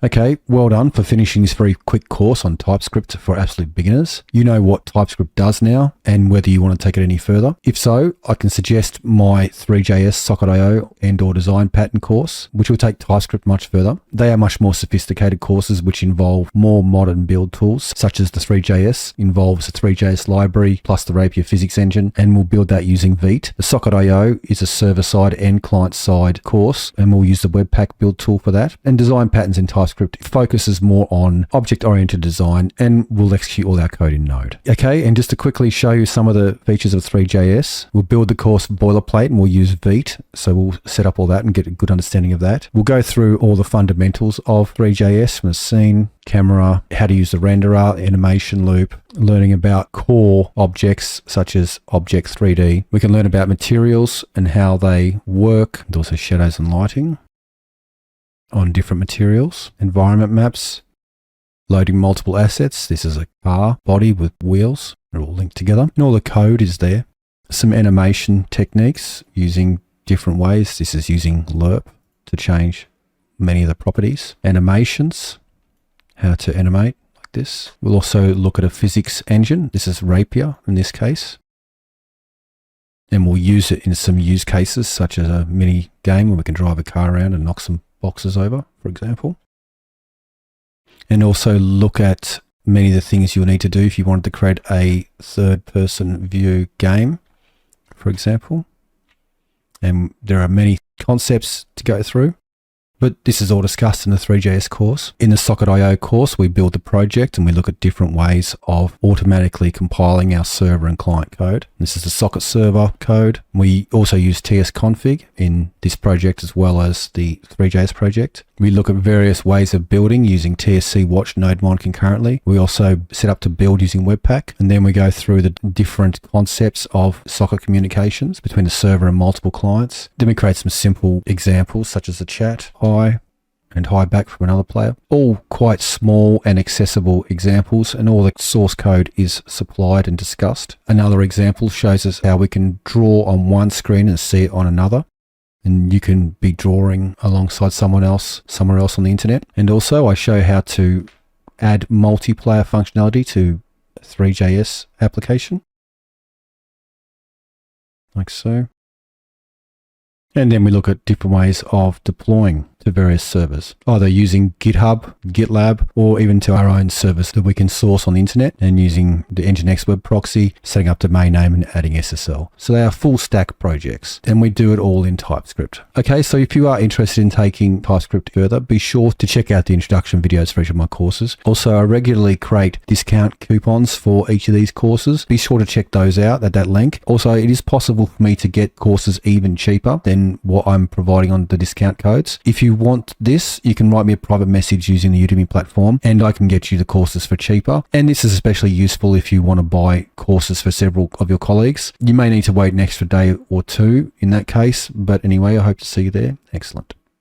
Okay, well done for finishing this very quick course on TypeScript for absolute beginners. You know what TypeScript does now and whether you want to take it any further. If so, I can suggest my Threejs Socket.io and/or design pattern course, which will take TypeScript much further. They are much more sophisticated courses which involve more modern build tools, such as the Threejs involves the Threejs library plus the Rapier physics engine, and we'll build that using Vite. The Socket.io is a server-side and client-side course, and we'll use the Webpack build tool for that. And design patterns in TypeScript focuses more on object-oriented design, and we'll execute all our code in Node. Okay, and just to quickly show you some of the features of Threejs, we'll build the course boilerplate and we'll use Vite. So we'll set up all that and get a good understanding of that. We'll go through all the fundamentals of Threejs from the scene, camera, how to use the renderer, animation loop, learning about core objects such as Object 3D. We can learn about materials and how they work, and also shadows and lighting on different materials, environment maps, loading multiple assets. This is a car body with wheels. They're all linked together and all the code is there. Some animation techniques using different ways. This is using lerp to change many of the properties. Animations, how to animate like this. We'll also look at a physics engine. This is Rapier in this case. And we'll use it in some use cases such as a mini game where we can drive a car around and knock some boxes over, for example. And also look at many of the things you'll need to do if you wanted to create a third-person view game, for example. And there are many concepts to go through, but this is all discussed in the Threejs course. In the Socket.io course, we build the project and we look at different ways of automatically compiling our server and client code. This is the Socket server code. We also use tsconfig in this project as well as the Threejs project. We look at various ways of building using TSC watch nodemon concurrently. We also set up to build using Webpack, and then we go through the different concepts of Socket communications between the server and multiple clients. Then we create some simple examples such as a chat, hi, and hi back from another player. All quite small and accessible examples, and all the source code is supplied and discussed. Another example shows us how we can draw on one screen and see it on another. And you can be drawing alongside someone else, somewhere else on the internet. And also I show how to add multiplayer functionality to a Threejs application. Like so. And then we look at different ways of deploying to various servers, either using GitHub, GitLab, or even to our own servers that we can source on the internet, and using the Nginx web proxy, setting up domain name and adding SSL. So they are full stack projects, and we do it all in TypeScript. Okay, so if you are interested in taking TypeScript further, be sure to check out the introduction videos for each of my courses. Also, I regularly create discount coupons for each of these courses. Be sure to check those out at that link. Also, it is possible for me to get courses even cheaper than what I'm providing on the discount codes. If you want this, you can write me a private message using the Udemy platform and I can get you the courses for cheaper. And this is especially useful if you want to buy courses for several of your colleagues. You may need to wait an extra day or two in that case, but anyway, I hope to see you there. Excellent.